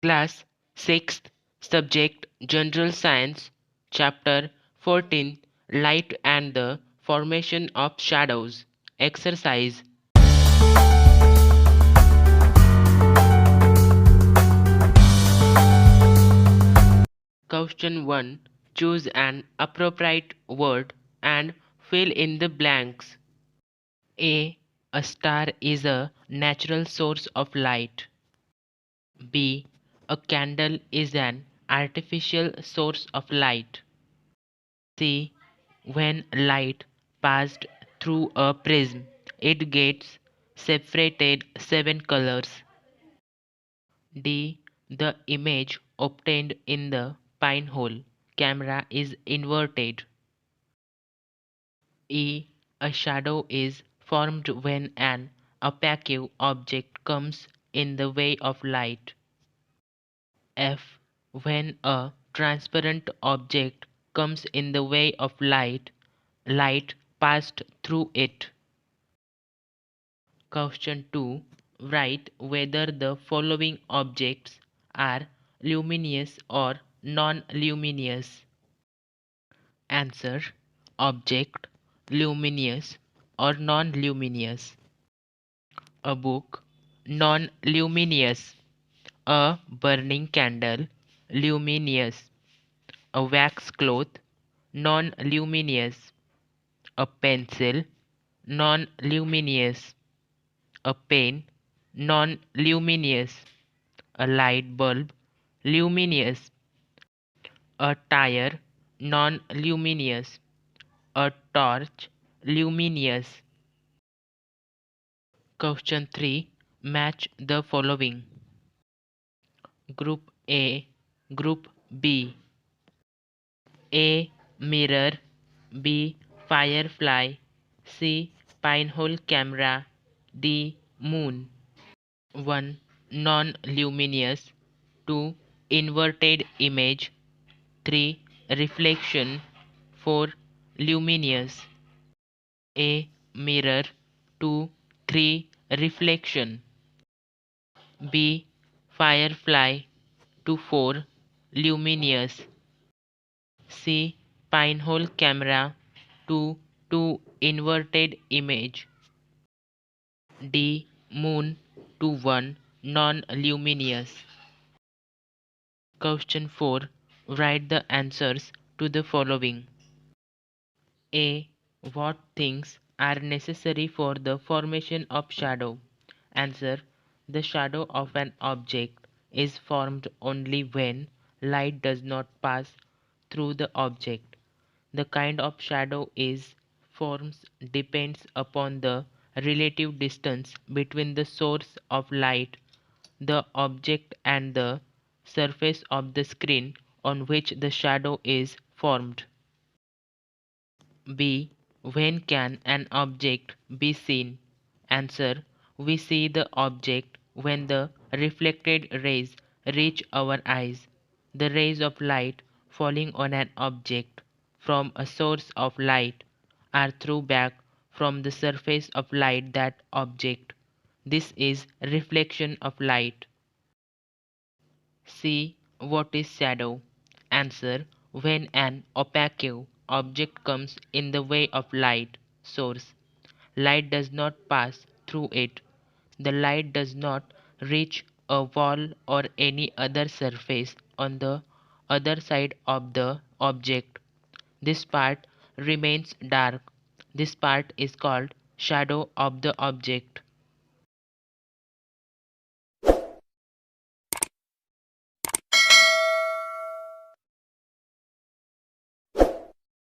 Class 6th Subject General Science Chapter 14 Light and the Formation of Shadows Exercise Question 1 Choose an appropriate word and fill in the blanks. A. A star is a natural source of light. B. A candle is an artificial source of light. C. When light passed through a prism, it gets separated 7 colors. D. The image obtained in the pinhole camera is inverted. E. A shadow is formed when an opaque object comes in the way of light. F. When a transparent object comes in the way of light, light passed through it. Question 2. Write whether the following objects are luminous or non-luminous. Answer. Object luminous or non-luminous. A book non-luminous. A burning candle luminous. A wax cloth non-luminous. A pencil non-luminous. A pen non-luminous. A light bulb luminous. A tire non-luminous. A torch luminous. Question 3. Match the following. Group A, Group B. A. Mirror. B. Firefly. C. Pinhole camera. D. Moon. 1. Non-luminous. 2. Inverted image. 3. Reflection. 4. Luminous. A. Mirror. 2. 3. Reflection. B. Firefly. 2. 4. Luminous. C. Pinhole camera. 2. 2. Inverted image. D. Moon. 2. 1. Non-luminous. Question 4. Write the answers to the following. A. What things are necessary for the formation of shadow? Answer. The shadow of an object is formed only when light does not pass through the object. The kind of shadow is forms depends upon the relative distance between the source of light, the object, and the surface of the screen on which the shadow is formed. B. When can an object be seen? Answer. We see the object when the reflected rays reach our eyes. The rays of light falling on an object from a source of light are thrown back from the surface of light that object. This is reflection of light. C. What is shadow? Answer. When an opaque object comes in the way of light source, light does not pass through it. The light does not reach a wall or any other surface on the other side of the object. This part remains dark. This part is called shadow of the object.